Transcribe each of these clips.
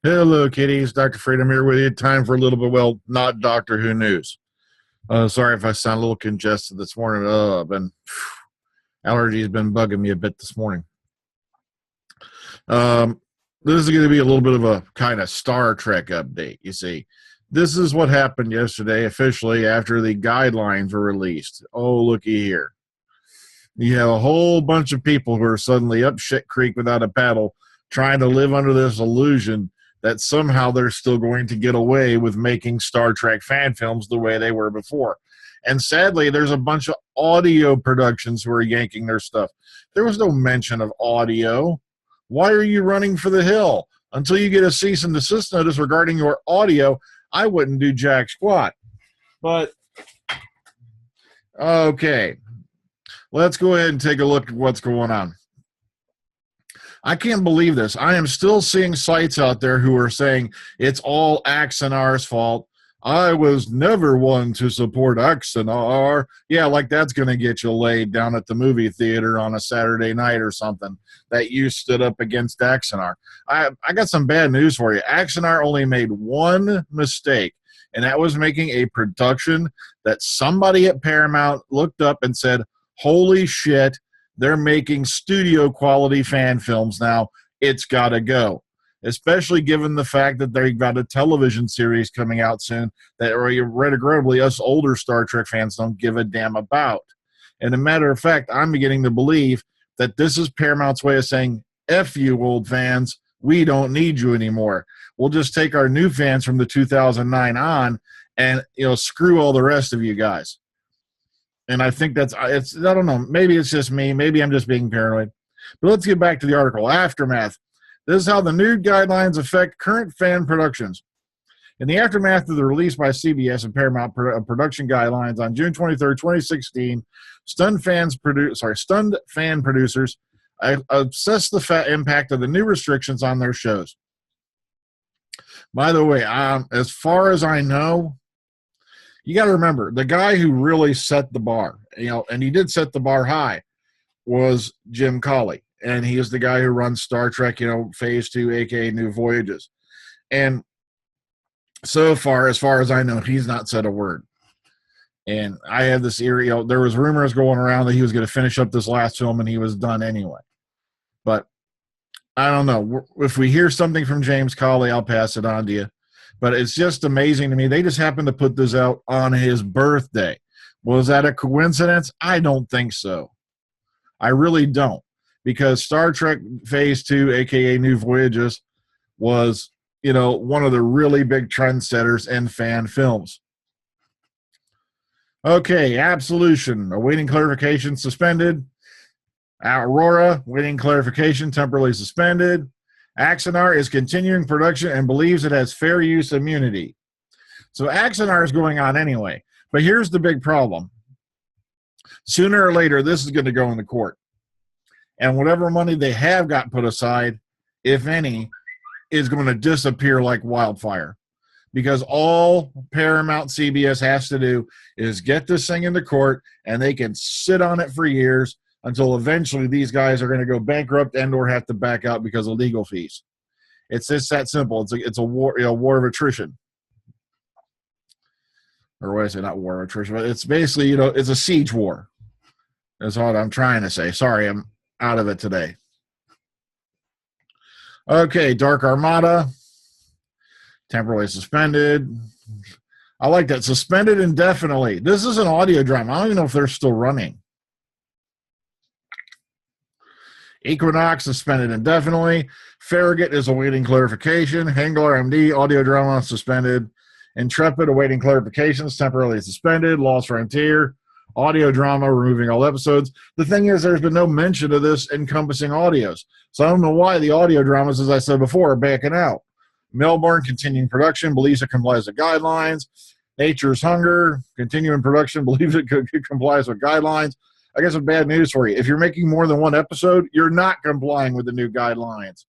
Hello, kitties. Dr. Freedom here with you. Time for a little bit, well, not Doctor Who news. Sorry if I sound a little congested this morning. Allergies been bugging me a bit this morning. This is going to be a little bit of a kind of Star Trek update. You see, this is what happened yesterday officially after the guidelines were released. Oh, looky here. You have a whole bunch of people who are suddenly up shit creek without a paddle trying to live under this illusion that somehow they're still going to get away with making Star Trek fan films the way they were before. And sadly, there's a bunch of audio productions who are yanking their stuff. There was no mention of audio. Why are you running for the hill? Until you get a cease and desist notice regarding your audio, I wouldn't do jack squat. But, okay. Let's go ahead and take a look at what's going on. I can't believe this. I am still seeing sites out there who are saying it's all Axanar's fault. I was never one to support Axanar. Yeah, like that's going to get you laid down at the movie theater on a Saturday night or something, that you stood up against Axanar. I got some bad news for you. Axanar only made one mistake, and that was making a production that somebody at Paramount looked up and said, holy shit, they're making studio quality fan films now. It's got to go. Especially given the fact that they've got a television series coming out soon that regrettably us older Star Trek fans don't give a damn about. And a matter of fact, I'm beginning to believe that this is Paramount's way of saying, F you old fans, we don't need you anymore. We'll just take our new fans from the 2009 on and screw all the rest of you guys. And I think I don't know, maybe it's just me, maybe I'm just being paranoid. But let's get back to the article. Aftermath. This is how the new guidelines affect current fan productions. In the aftermath of the release by CBS and Paramount production guidelines on June 23, 2016, stunned fan producers assessed the impact of the new restrictions on their shows. By the way, as far as I know, you got to remember, the guy who really set the bar, and he did set the bar high, was Jim Cawley. And he is the guy who runs Star Trek, Phase 2, a.k.a. New Voyages. And so far as I know, he's not said a word. And I had this eerie, there was rumors going around that he was going to finish up this last film, and he was done anyway. But I don't know. If we hear something from James Cawley, I'll pass it on to you. But it's just amazing to me. They just happened to put this out on his birthday. Was that a coincidence? I don't think so. I really don't. Because Star Trek Phase 2, a.k.a. New Voyages, was, one of the really big trendsetters in fan films. Okay, Absolution, awaiting clarification, suspended. Aurora, waiting clarification, temporarily suspended. Axanar is continuing production and believes it has fair use immunity. So Axanar is going on anyway. But here's the big problem. Sooner or later, this is going to go in the court. And whatever money they have got put aside, if any, is going to disappear like wildfire. Because all Paramount CBS has to do is get this thing into court, and they can sit on it for years until eventually these guys are going to go bankrupt and or have to back out because of legal fees. It's just that simple. It's a war, war of attrition. Or what I say, not war of attrition, but it's basically, it's a siege war. That's what I'm trying to say. Sorry, I'm out of it today. Okay, Dark Armada, temporarily suspended. I like that. Suspended indefinitely. This is an audio drama. I don't even know if they're still running. Equinox, suspended indefinitely. Farragut is awaiting clarification. Hanglar MD, audio drama, suspended. Intrepid, awaiting clarifications, temporarily suspended. Lost Frontier, audio drama, removing all episodes. The thing is, there's been no mention of this encompassing audios. So I don't know why the audio dramas, as I said before, are backing out. Melbourne, continuing production, believes it complies with guidelines. Nature's Hunger, continuing production, believes it complies with guidelines. I got some bad news for you. If you're making more than one episode, you're not complying with the new guidelines.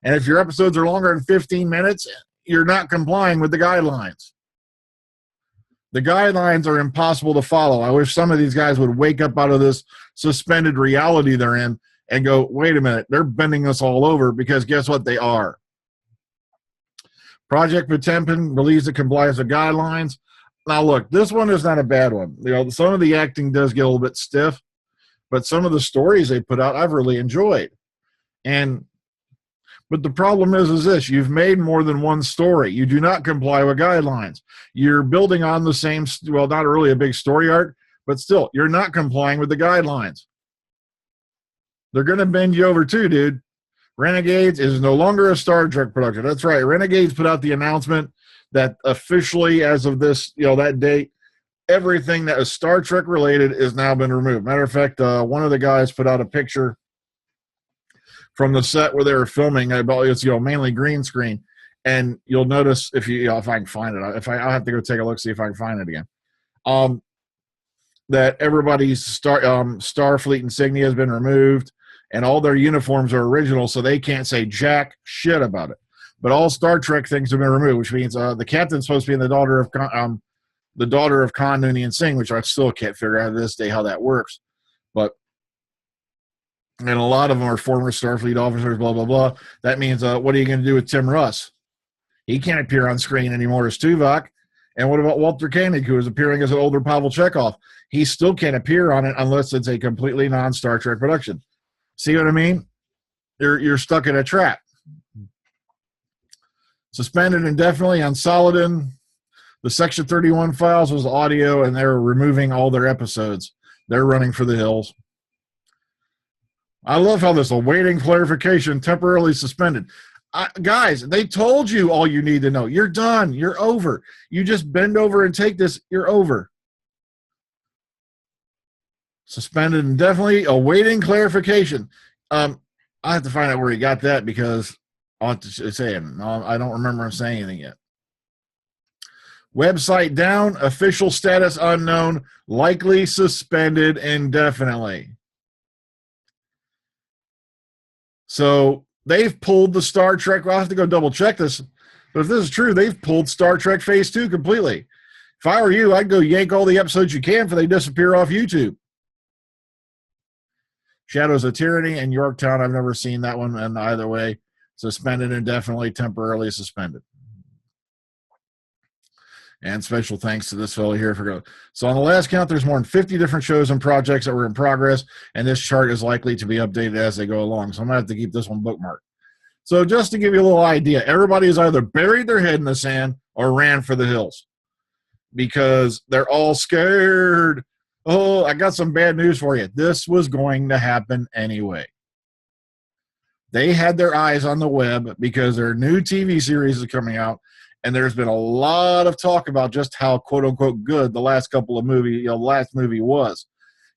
And if your episodes are longer than 15 minutes, you're not complying with the guidelines. The guidelines are impossible to follow. I wish some of these guys would wake up out of this suspended reality they're in and go, wait a minute, they're bending us all over, because guess what? They are. Project Potemkin believes it complies with guidelines. Now, look, this one is not a bad one. You know, some of the acting does get a little bit stiff, but some of the stories they put out, I've really enjoyed. But the problem is this: you've made more than one story. You do not comply with guidelines. You're building on the same, well, not really a big story arc, but still, you're not complying with the guidelines. They're going to bend you over too, dude. Renegades is no longer a Star Trek production. That's right. Renegades put out the announcement that officially, as of this, that date, everything that is Star Trek related is now been removed. Matter of fact, one of the guys put out a picture from the set where they were filming. It's mainly green screen, and you'll notice if I can find it, I'll have to go take a look, see if I can find it again. That everybody's Starfleet insignia has been removed, and all their uniforms are original, so they can't say jack shit about it. But all Star Trek things have been removed, which means the captain's supposed to be the daughter of Khan Noonien Singh, which I still can't figure out to this day how that works. And a lot of them are former Starfleet officers, blah, blah, blah. That means, what are you going to do with Tim Russ? He can't appear on screen anymore as Tuvok. And what about Walter Koenig, who is appearing as an older Pavel Chekhov? He still can't appear on it unless it's a completely non-Star Trek production. See what I mean? You're stuck in a trap. Suspended indefinitely on Saladin. The Section 31 files was audio, and they're removing all their episodes. They're running for the hills. I love how this awaiting clarification, temporarily suspended. Guys, they told you all you need to know. You're done. You're over. You just bend over and take this. You're over. Suspended indefinitely, awaiting clarification. I have to find out where he got that because I'll have to say it. I don't remember him saying anything yet. Website down, official status unknown, likely suspended indefinitely. So they've pulled the Star Trek. I'll have to go double check this. But if this is true, they've pulled Star Trek Phase 2 completely. If I were you, I'd go yank all the episodes you can before they disappear off YouTube. Shadows of Tyranny and Yorktown, I've never seen that one. And either way, suspended indefinitely, temporarily suspended. And special thanks to this fellow here for going. So on the last count, there's more than 50 different shows and projects that were in progress, and this chart is likely to be updated as they go along. So I'm going to have to keep this one bookmarked. So just to give you a little idea, everybody has either buried their head in the sand or ran for the hills because they're all scared. Oh, I got some bad news for you. This was going to happen anyway. They had their eyes on the web because their new TV series is coming out. And there's been a lot of talk about just how "quote unquote" good the last couple of last movie was.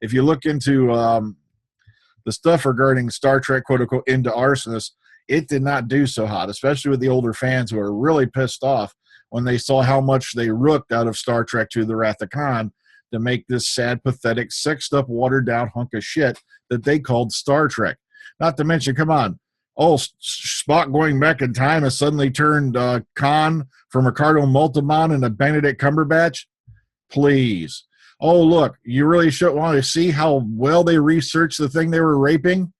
If you look into the stuff regarding Star Trek "quote unquote" Into Arsonist, it did not do so hot, especially with the older fans who are really pissed off when they saw how much they rooked out of Star Trek II: The Wrath of Khan to make this sad, pathetic, sexed up, watered down hunk of shit that they called Star Trek. Not to mention, come on. Oh, Spock going back in time has suddenly turned Khan from Ricardo Montalban into Benedict Cumberbatch? Please. Oh, look, you really should want to see how well they researched the thing they were raping?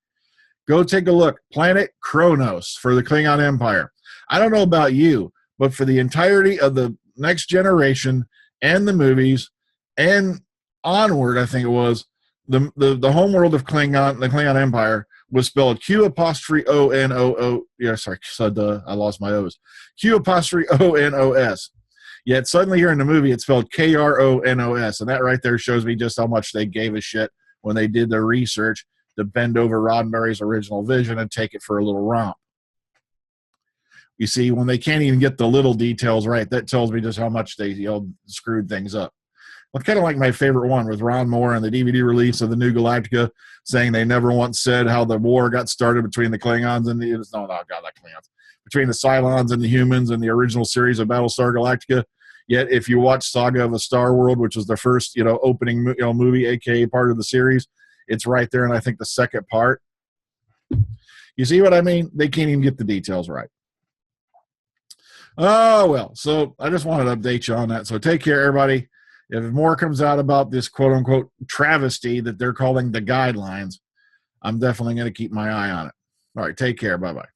Go take a look. Planet Kronos for the Klingon Empire. I don't know about you, but for the entirety of the Next Generation and the movies and onward, I think it was, the homeworld of Klingon, the Klingon Empire, was spelled Q''ONOO. Yeah, sorry, I lost my O's. Q''ONOS. Yet suddenly here in the movie, it's spelled KRONOS. And that right there shows me just how much they gave a shit when they did their research to bend over Roddenberry's original vision and take it for a little romp. You see, when they can't even get the little details right, that tells me just how much they screwed things up. Well, kind of like my favorite one with Ron Moore and the DVD release of the New Galactica, saying they never once said how the war got started between the Klingons and between the Cylons and the humans in the original series of Battlestar Galactica. Yet, if you watch Saga of a Star World, which was the first opening movie, aka part of the series, it's right there, and I think the second part. You see what I mean? They can't even get the details right. Oh well, so I just wanted to update you on that. So take care, everybody. If more comes out about this quote-unquote travesty that they're calling the guidelines, I'm definitely going to keep my eye on it. All right, take care. Bye-bye.